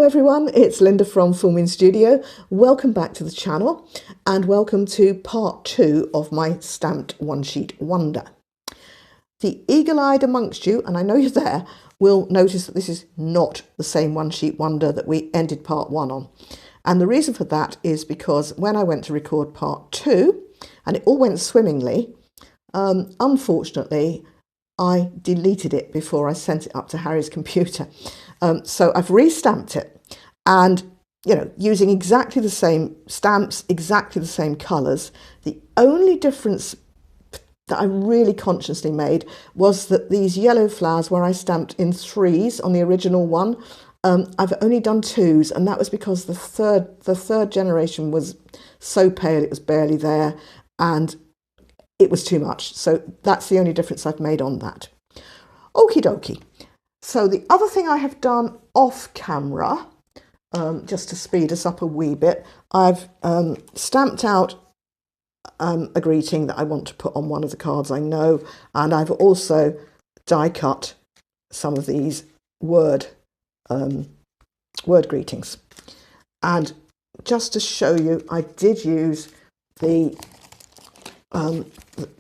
Hello everyone, it's Linda from Full Moon Studio. Welcome back to the channel and welcome to part 2 of my stamped one sheet wonder. The eagle-eyed amongst you, and I know you're there, will notice that this is not the same one sheet wonder that we ended part 1 on. And the reason for that is because when I went to record part 2, and it all went swimmingly, unfortunately I deleted it before I sent it up to Harry's computer. So I've re-stamped it, and using exactly the same stamps, exactly the same colours. The only difference that I really consciously made was that these yellow flowers, where I stamped in 3s on the original one, I've only done 2s, and that was because the third generation was so pale it was barely there, and it was too much. So that's the only difference I've made on that. Okie dokie. So the other thing I have done off camera, just to speed us up a wee bit, I've stamped out a greeting that I want to put on one of the cards I know, and I've also die cut some of these word greetings. And just to show you, I did use the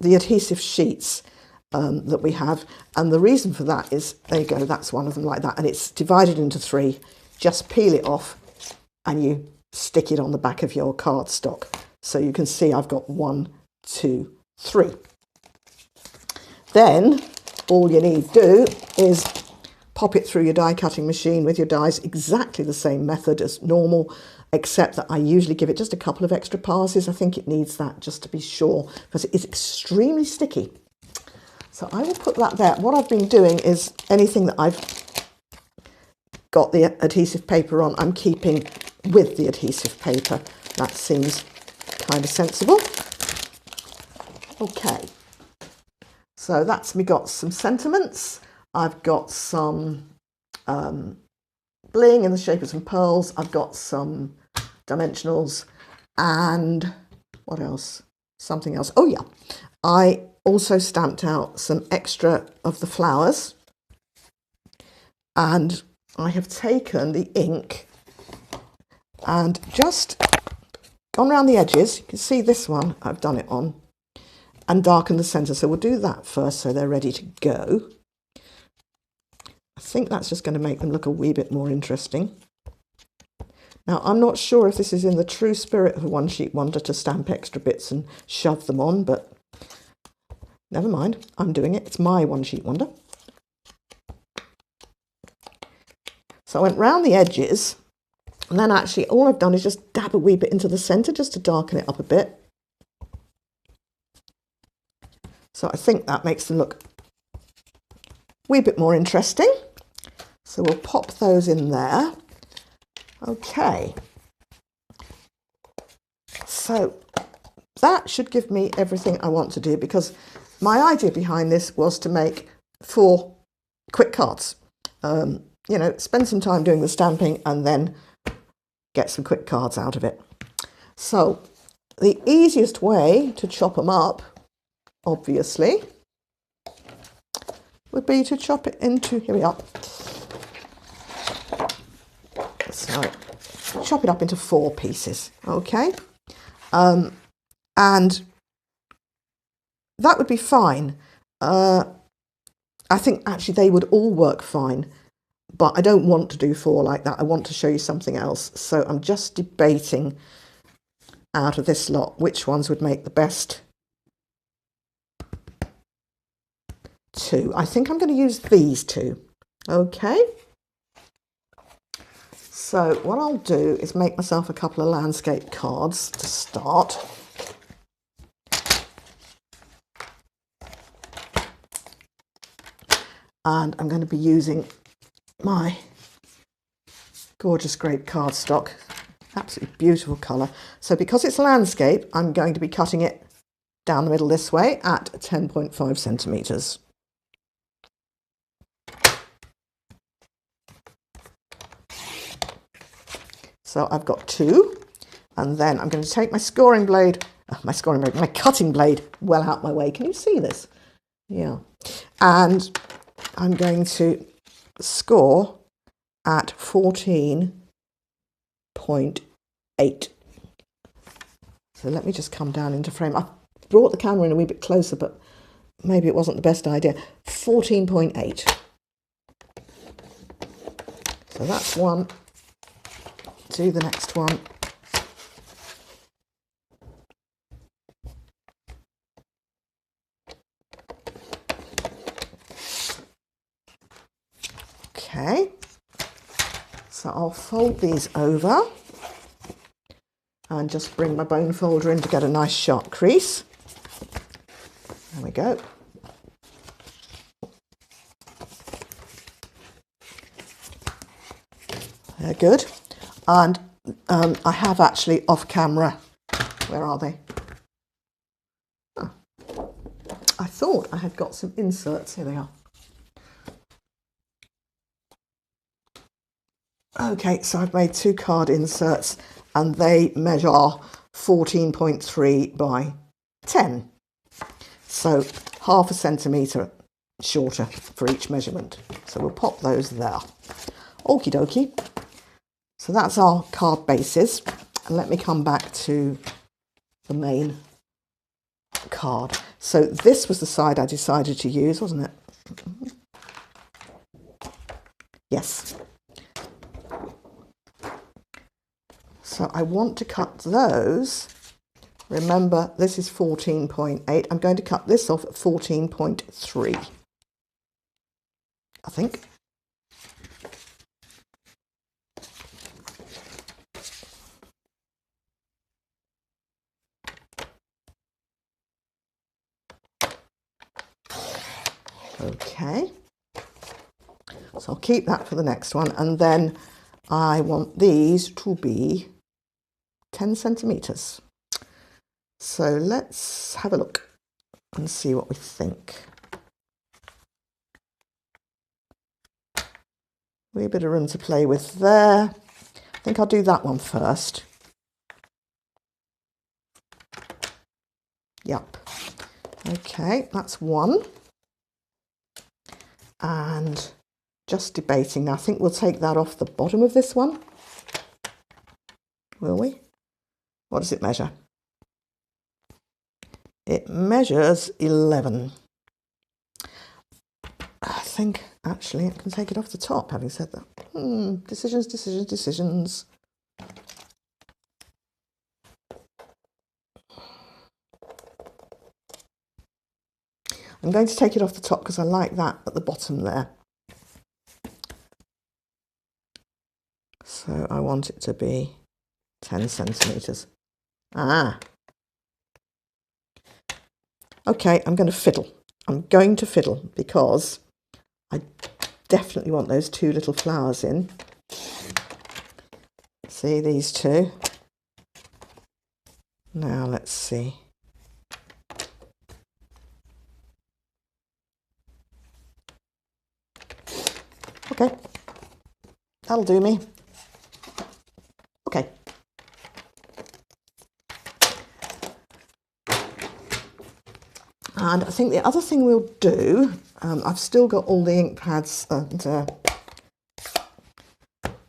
adhesive sheets that we have, and the reason for that is, there you go, that's one of them like that, and it's divided into 3. Just peel it off and you stick it on the back of your cardstock, so you can see I've got 1, 2, 3. Then all you need to do is pop it through your die cutting machine with your dies, exactly the same method as normal, except that I usually give it just a couple of extra passes. I think it needs that just to be sure, because it is extremely sticky. So I will put that there. What I've been doing is anything that I've got the adhesive paper on, I'm keeping with the adhesive paper. That seems kind of sensible. Okay, so that's me got some sentiments. I've got some bling in the shape of some pearls. I've got some dimensionals, and what else? Something else. Oh yeah, I also stamped out some extra of the flowers, and I have taken the ink and just gone around the edges. You can see this one I've done it on, and darken the centre. So we'll do that first so they're ready to go. I think that's just going to make them look a wee bit more interesting. Now, I'm not sure if this is in the true spirit of a one sheet wonder to stamp extra bits and shove them on, but never mind, I'm doing it. It's my one sheet wonder. So I went round the edges, and then actually all I've done is just dab a wee bit into the centre just to darken it up a bit. So I think that makes them look a wee bit more interesting. So we'll pop those in there. Okay. So that should give me everything I want to do, because my idea behind this was to make 4 quick cards. Spend some time doing the stamping and then get some quick cards out of it. So the easiest way to chop them up, obviously, would be to chop it into, here we are. So chop it up into 4 pieces, okay? And that would be fine. I think actually they would all work fine, but I don't want to do 4 like that. I want to show you something else. So I'm just debating out of this lot which ones would make the best 2. I think I'm going to use these 2, okay? So what I'll do is make myself a couple of landscape cards to start. And I'm going to be using my gorgeous grape cardstock. Absolutely beautiful colour. So because it's landscape, I'm going to be cutting it down the middle this way at 10.5 centimetres. So I've got 2, and then I'm going to take my scoring blade, my cutting blade well out my way. Can you see this? Yeah. And I'm going to score at 14 14.8. So let me just come down into frame. I brought the camera in a wee bit closer, but maybe it wasn't the best idea. 14.8. So that's one. Do the next one. Okay. So I'll fold these over and just bring my bone folder in to get a nice sharp crease. There we go. They're good. And I have actually off camera, where are they? Oh, I thought I had got some inserts. Here they are. Okay, so I've made 2 card inserts and they measure 14.3 by 10. So half a centimetre shorter for each measurement. So we'll pop those there. Okie dokie. So that's our card bases. And let me come back to the main card. So this was the side I decided to use, wasn't it? Yes. So I want to cut those. Remember, this is 14.8. I'm going to cut this off at 14.3, I think. Okay. So I'll keep that for the next one. And then I want these to be 10 centimetres. So let's have a look and see what we think. Wee bit of room to play with there. I think I'll do that one first. Yep. Okay, that's one. And just debating now. I think we'll take that off the bottom of this one. Will we? What does it measure? It measures 11. I think actually I can take it off the top, having said that. Decisions, decisions, decisions. I'm going to take it off the top because I like that at the bottom there. So I want it to be 10 centimetres. Ah. Okay, I'm going to fiddle. I'm going to fiddle because I definitely want those 2 little flowers in. See these 2? Now let's see. Okay, that'll do me. Okay. And I think the other thing we'll do, I've still got all the ink pads and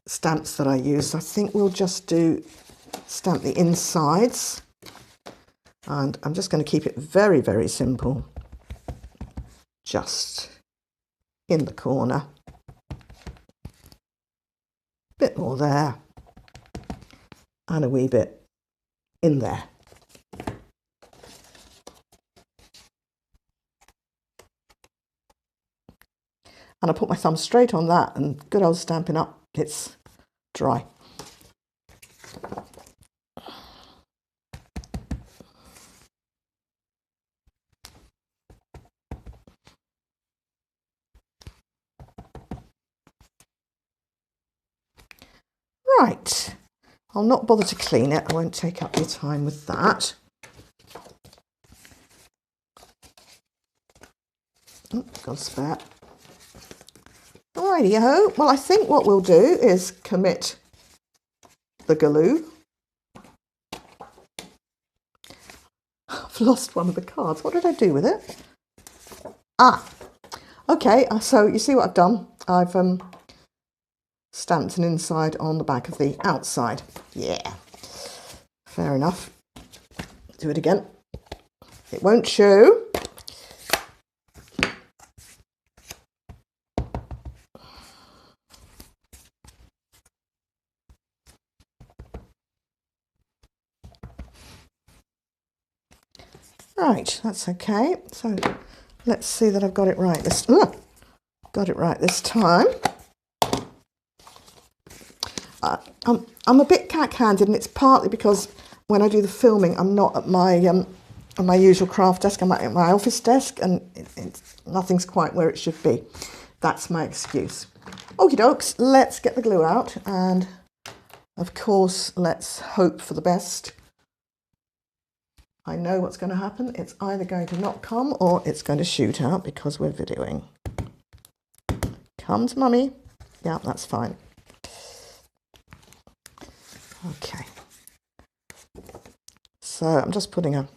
stamps that I use. So I think we'll just stamp the insides. And I'm just going to keep it very, very simple. Just in the corner. Bit more there. And a wee bit in there. And I put my thumb straight on that and good old Stampin' Up, it's dry. Right, I'll not bother to clean it. I won't take up your time with that. Oh, got a spare. Alrighty-ho. Well, I think what we'll do is commit the glue. I've lost one of the cards. What did I do with it? Ah, okay. So you see what I've done? I've stamped an inside on the back of the outside. Yeah, fair enough. Do it again. It won't show. Right, that's okay. So let's see that I've got it right this time. I'm a bit cack-handed, and it's partly because when I do the filming, I'm not at my usual craft desk. I'm at my office desk, and nothing's quite where it should be. That's my excuse. Okie dokes, let's get the glue out, and of course, let's hope for the best. I know what's going to happen. It's either going to not come or it's going to shoot out because we're videoing. Come to mummy. Yeah, that's fine. Okay. So I'm just putting a...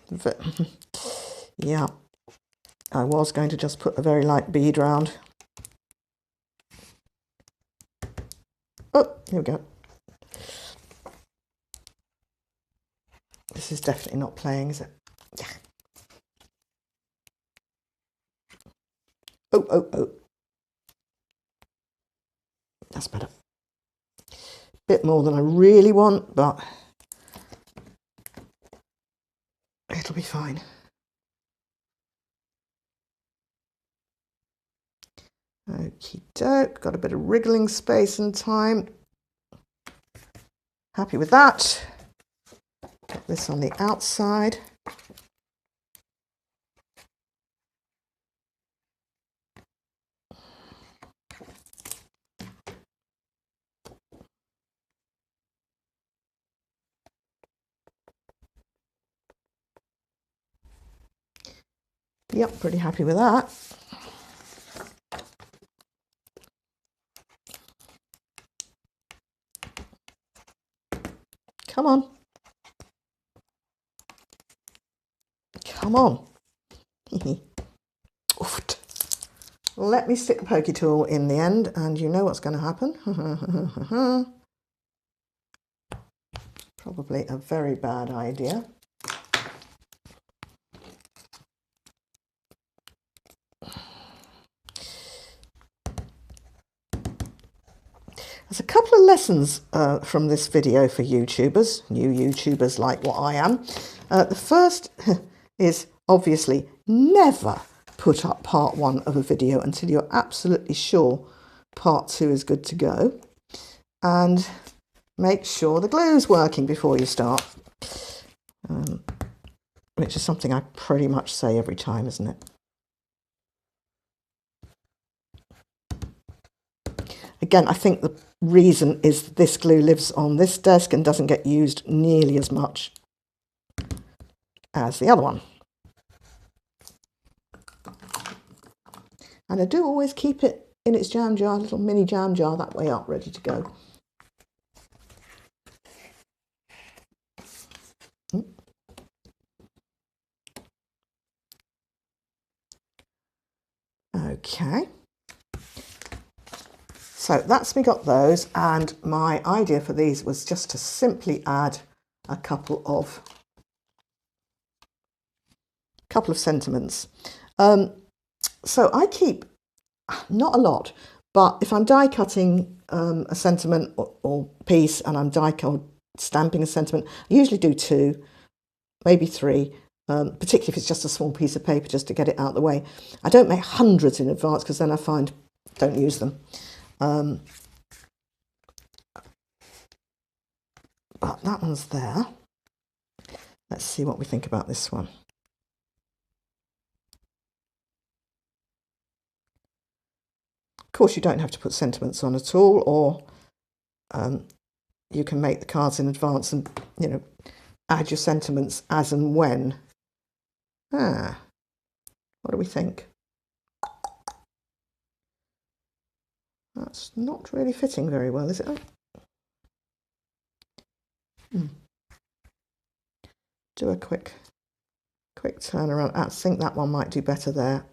yeah. I was going to just put a very light bead round. Oh, here we go. This is definitely not playing, is it? Yeah. Oh, oh, oh. That's better. Bit more than I really want, but it'll be fine. Okie doke, got a bit of wriggling space and time. Happy with that. Put this on the outside. Yep, pretty happy with that. Come on. Come on. Oofed. Let me stick the pokey tool in the end, and you know what's going to happen. Probably a very bad idea. There's a couple of lessons from this video for YouTubers, new YouTubers like what I am. The first is obviously never put up part 1 of a video until you're absolutely sure part 2 is good to go. And make sure the glue's working before you start. Which is something I pretty much say every time, isn't it? Again, I think the reason is this glue lives on this desk and doesn't get used nearly as much as the other one. And I do always keep it in its jam jar, little mini jam jar that way up, ready to go. Okay. So that's me got those, and my idea for these was just to simply add a couple of sentiments. So I keep, not a lot, but if I'm die cutting a sentiment or piece, and I'm stamping a sentiment, I usually do 2, maybe 3, particularly if it's just a small piece of paper, just to get it out of the way. I don't make hundreds in advance because then I find I don't use them. But that one's there. Let's see what we think about this one. Of course, you don't have to put sentiments on at all, or you can make the cards in advance and, you know, add your sentiments as and when. What do we think? That's not really fitting very well, is it? Do a quick turn around. I think that one might do better there.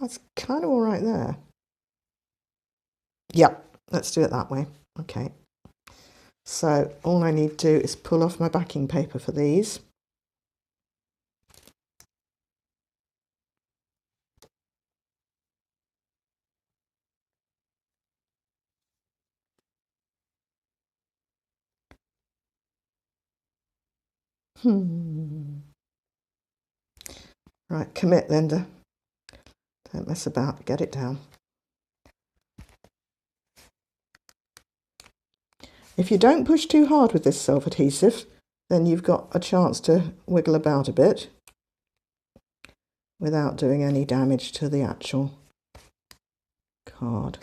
That's kind of all right there. Yep, let's do it that way. Okay. So all I need to do is pull off my backing paper for these. Right, commit, Linda. Don't mess about, get it down. If you don't push too hard with this self-adhesive, then you've got a chance to wiggle about a bit without doing any damage to the actual card.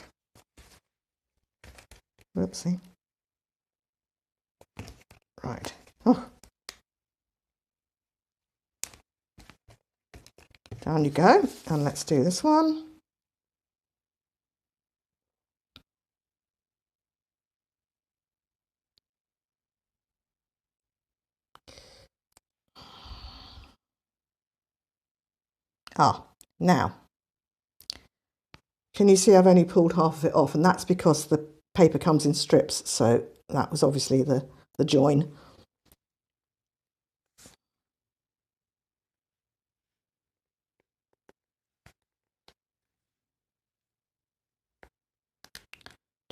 Whoopsie. Right. Oh. Down you go, and let's do this one. Now, can you see I've only pulled half of it off, and that's because the paper comes in strips, so that was obviously the join.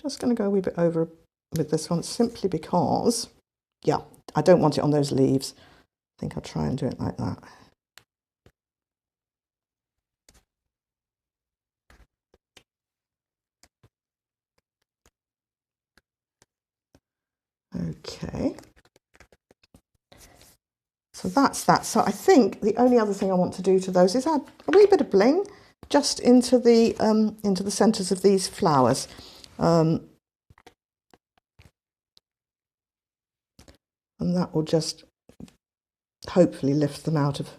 Just going to go a wee bit over with this one, simply because, yeah, I don't want it on those leaves. I think I'll try and do it like that. Okay. So that's that. So I think the only other thing I want to do to those is add a wee bit of bling just into the centres of these flowers. And that will just hopefully lift them out of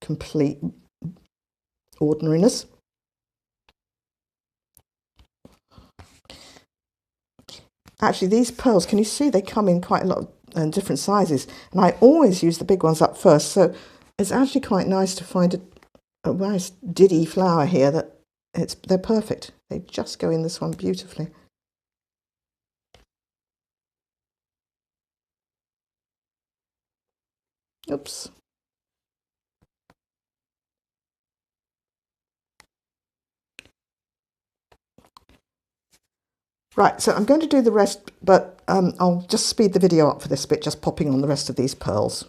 complete ordinariness. Actually, these pearls, can you see they come in quite a lot of different sizes, and I always use the big ones up first, so it's actually quite nice to find a nice diddy flower here that they're perfect. They just go in this one beautifully. Oops. Right, so I'm going to do the rest, but I'll just speed the video up for this bit, just popping on the rest of these pearls.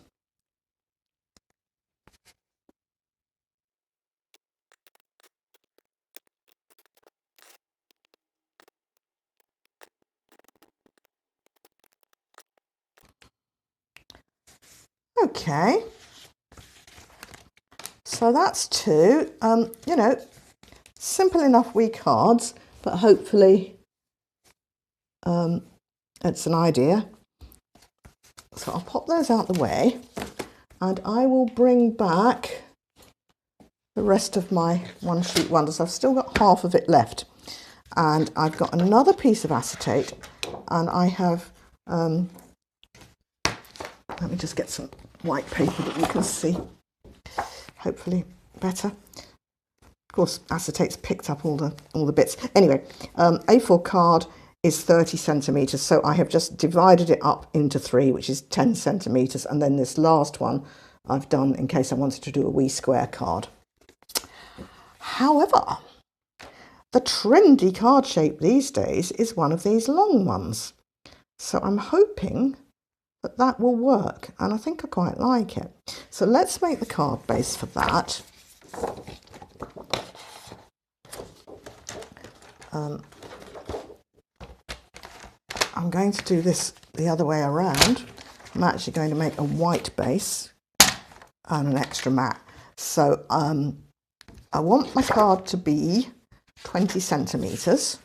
Okay, so that's two, you know, simple enough wee cards, but hopefully it's an idea. So I'll pop those out the way, and I will bring back the rest of my one sheet wonders. I've still got half of it left, and I've got another piece of acetate, and I have, let me just get some white paper that you can see, hopefully better. Of course, acetate's picked up all the bits. Anyway, A4 card is 30 centimetres, so I have just divided it up into three, which is 10 centimetres, and then this last one I've done in case I wanted to do a wee square card. However, the trendy card shape these days is one of these long ones, so I'm hoping that that will work, and I think I quite like it. So let's make the card base for that. I'm going to do this the other way around. I'm actually going to make a white base and an extra matte. So I want my card to be 20 centimetres.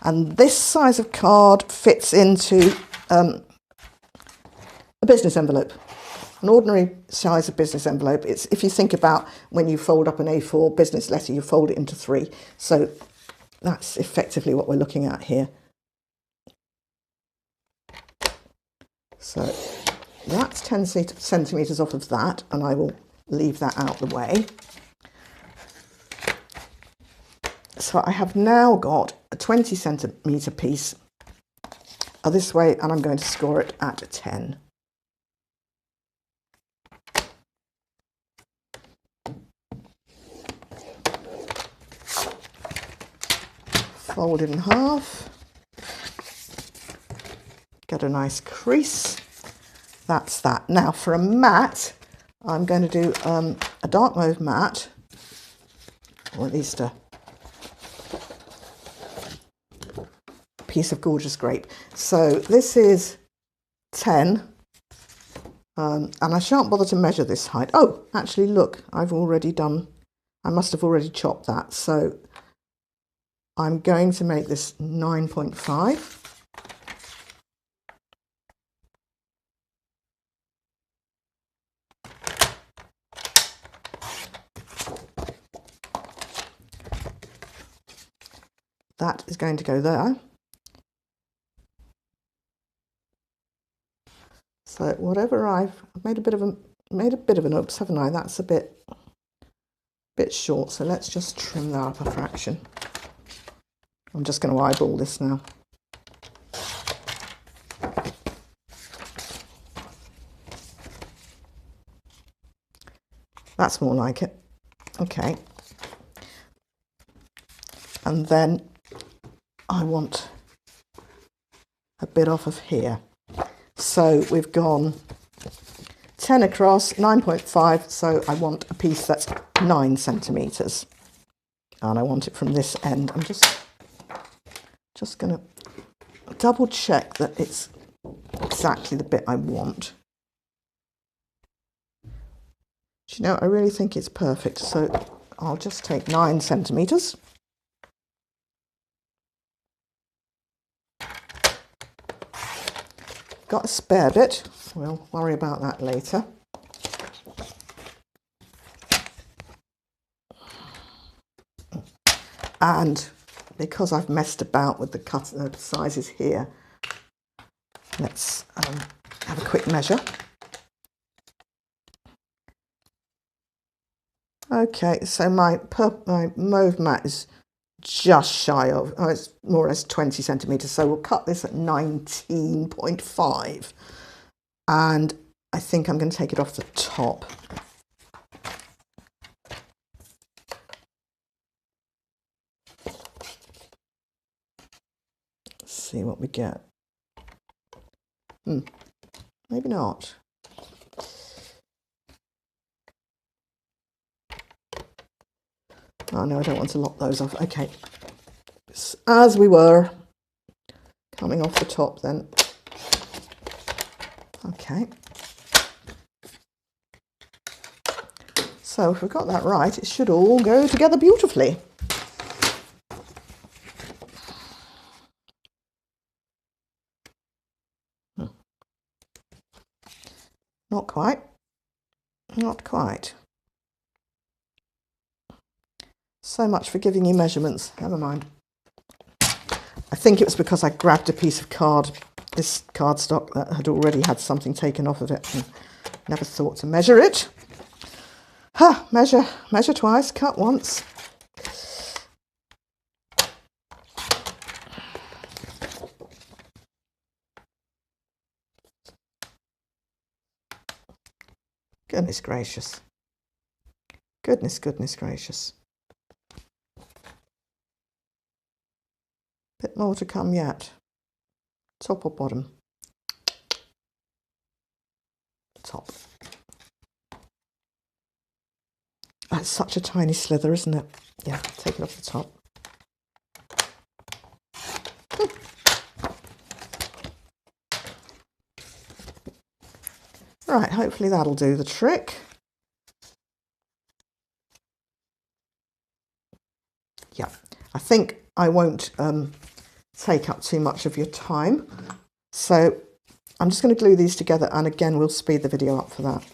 And this size of card fits into a business envelope. An ordinary size of business envelope. It's, if you think about when you fold up an A4 business letter, you fold it into three. So that's effectively what we're looking at here. So that's 10 centimetres off of that, and I will leave that out the way. so I have now got a 20 centimetre piece this way, and I'm going to score it at 10. Fold it in half, get a nice crease. That's that. Now for a mat, I'm going to do a dark mauve mat, or at least a piece of gorgeous grape. So this is 10, and I shan't bother to measure this height. Oh, actually look, I must have already chopped that. So I'm going to make this 9.5. That is going to go there. So whatever I've made a bit of an oops, haven't I? That's a bit short. So let's just trim that up a fraction. I'm just going to eyeball this now. That's more like it. Okay. And then I want a bit off of here. So we've gone 10 across, 9.5, so I want a piece that's 9 centimetres. And I want it from this end. I'm just going to double check that it's exactly the bit I want. Do you know, I really think it's perfect, so I'll just take 9 centimetres. Got a spare bit, we'll worry about that later. And because I've messed about with the sizes here, let's have a quick measure. Okay, so my mauve mat is just shy of, it's more or less 20 centimetres, so we'll cut this at 19.5. And I think I'm going to take it off the top. Let's see what we get. Maybe not. Oh no, I don't want to lock those off. Okay, as we were, coming off the top then. Okay. So if we've got that right, it should all go together beautifully. Not quite. Not quite. So much for giving you measurements. Never mind. I think it was because I grabbed a piece of this cardstock that had already had something taken off of it and never thought to measure it. Measure twice, cut once. Goodness gracious. Goodness gracious. Bit more to come yet. Top or bottom? Top. That's such a tiny slither, isn't it? Yeah, take it off the top. Right, hopefully that'll do the trick. Yeah, I think I won't take up too much of your time. So I'm just going to glue these together, and again, we'll speed the video up for that.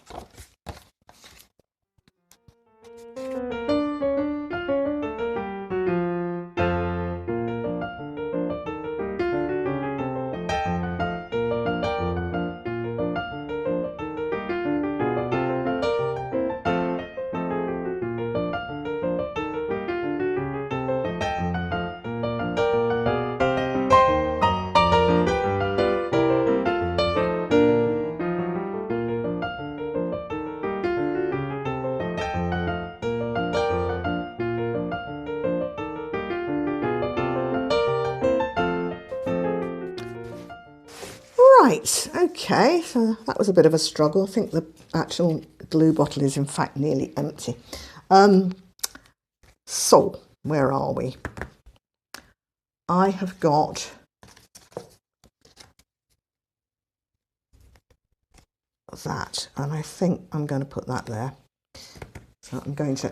Right, okay, so that was a bit of a struggle. I think the actual glue bottle is in fact nearly empty. So, where are we? I have got that, and I think I'm going to put that there. So I'm going to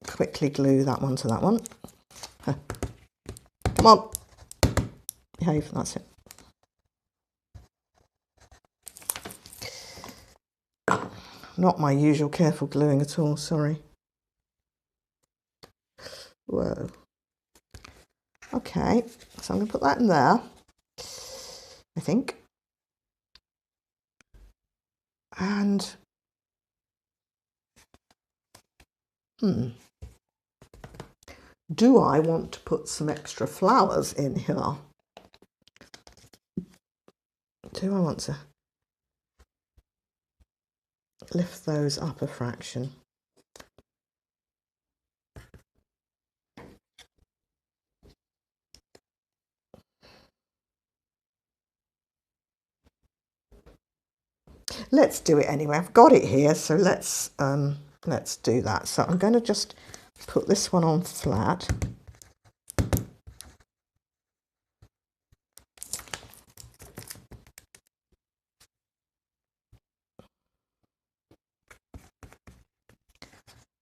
quickly glue that one to that one. Come on, behave, that's it. Not my usual careful gluing at all, sorry. Whoa. Okay, so I'm going to put that in there, I think. And, do I want to put some extra flowers in here? Do I want to lift those up a fraction? Let's do it anyway. I've got it here, so let's do that. So I'm going to just put this one on flat.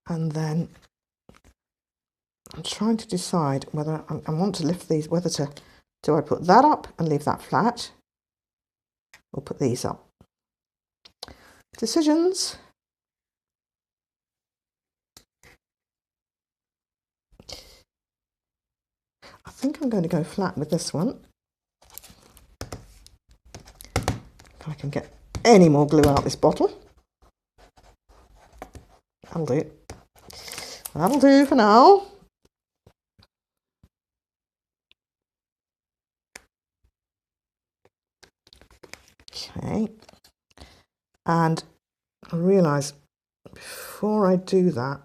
And then I'm trying to decide whether I want to lift these, do I put that up and leave that flat, or put these up? Decisions. I think I'm going to go flat with this one. If I can get any more glue out this bottle. That'll do. That'll do for now. Okay. And I realise before I do that,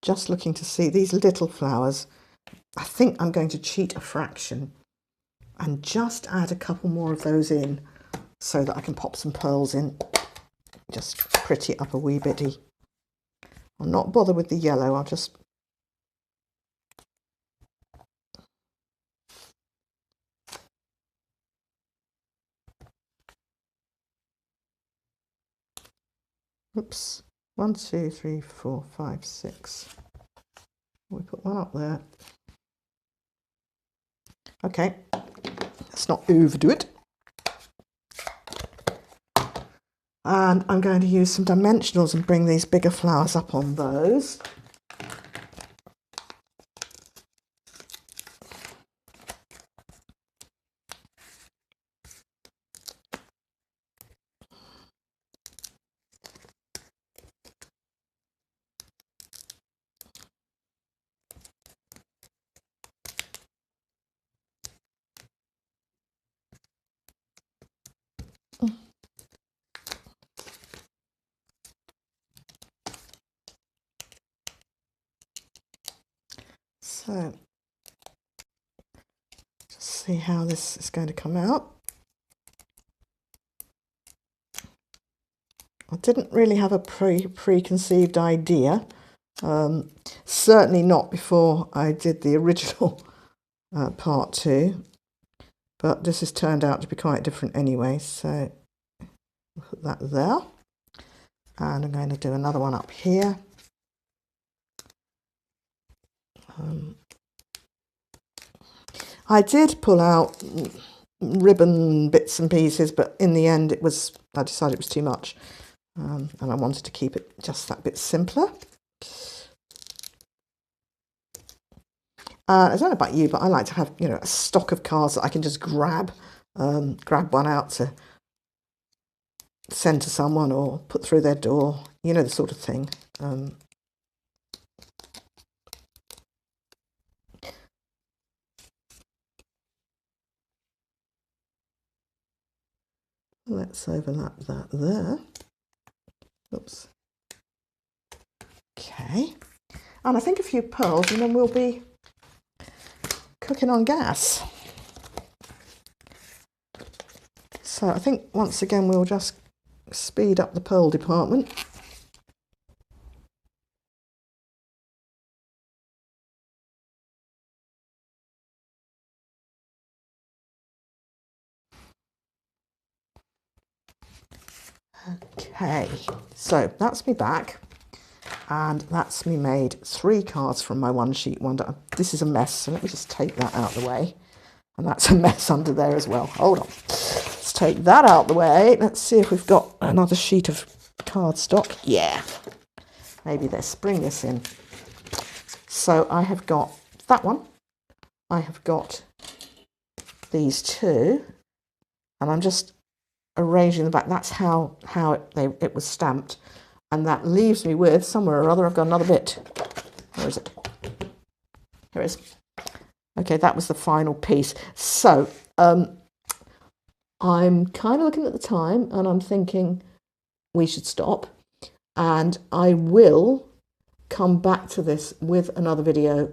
just looking to see these little flowers, I think I'm going to cheat a fraction and just add a couple more of those in so that I can pop some pearls in, just pretty it up a wee bitty. I'll not bother with the yellow, I'll just oops, 1, 2, 3, 4, 5, 6. We put one up there. Okay, let's not overdo it. And I'm going to use some dimensionals and bring these bigger flowers up on those. So, just see how this is going to come out. I didn't really have a preconceived idea, certainly not before I did the original part 2, but this has turned out to be quite different anyway, so I'll put that there, and I'm going to do another one up here. I did pull out ribbon bits and pieces, but in the end I decided it was too much, and I wanted to keep it just that bit simpler. I don't know about you, but I like to have, a stock of cards that I can just grab one out to send to someone or put through their door, the sort of thing. Let's overlap that there. Oops. Okay. And I think a few pearls and then we'll be cooking on gas. So I think once again we'll just speed up the pearl department. Okay, so that's me back, and that's me made 3 cards from my one sheet wonder. This is a mess, so let me just take that out of the way. And that's a mess under there as well. Hold on. Let's take that out of the way. Let's see if we've got another sheet of cardstock. Yeah. Maybe let's bring this in. So I have got that one. I have got these 2. And I'm just arranging the back. That's how it was stamped. And that leaves me with, somewhere or other, I've got another bit. Where is it? Here it is. Okay, that was the final piece. So I'm kind of looking at the time and I'm thinking we should stop. And I will come back to this with another video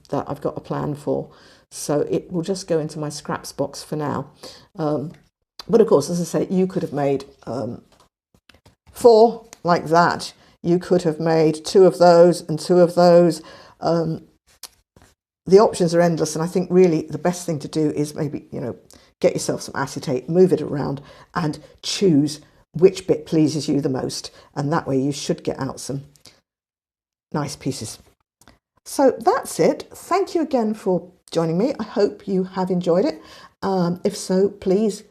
that I've got a plan for. So it will just go into my scraps box for now. But of course, as I say, you could have made 4 like that. You could have made 2 of those and 2 of those. The options are endless, and I think really the best thing to do is maybe, get yourself some acetate, move it around and choose which bit pleases you the most. And that way you should get out some nice pieces. So that's it. Thank you again for joining me. I hope you have enjoyed it. If so, please,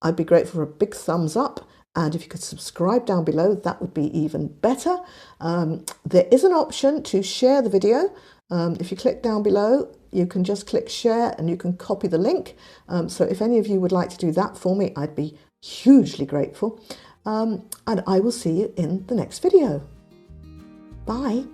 I'd be grateful for a big thumbs up. And if you could subscribe down below, that would be even better. There is an option to share the video. If you click down below, you can just click share and you can copy the link. So if any of you would like to do that for me, I'd be hugely grateful. And I will see you in the next video. Bye.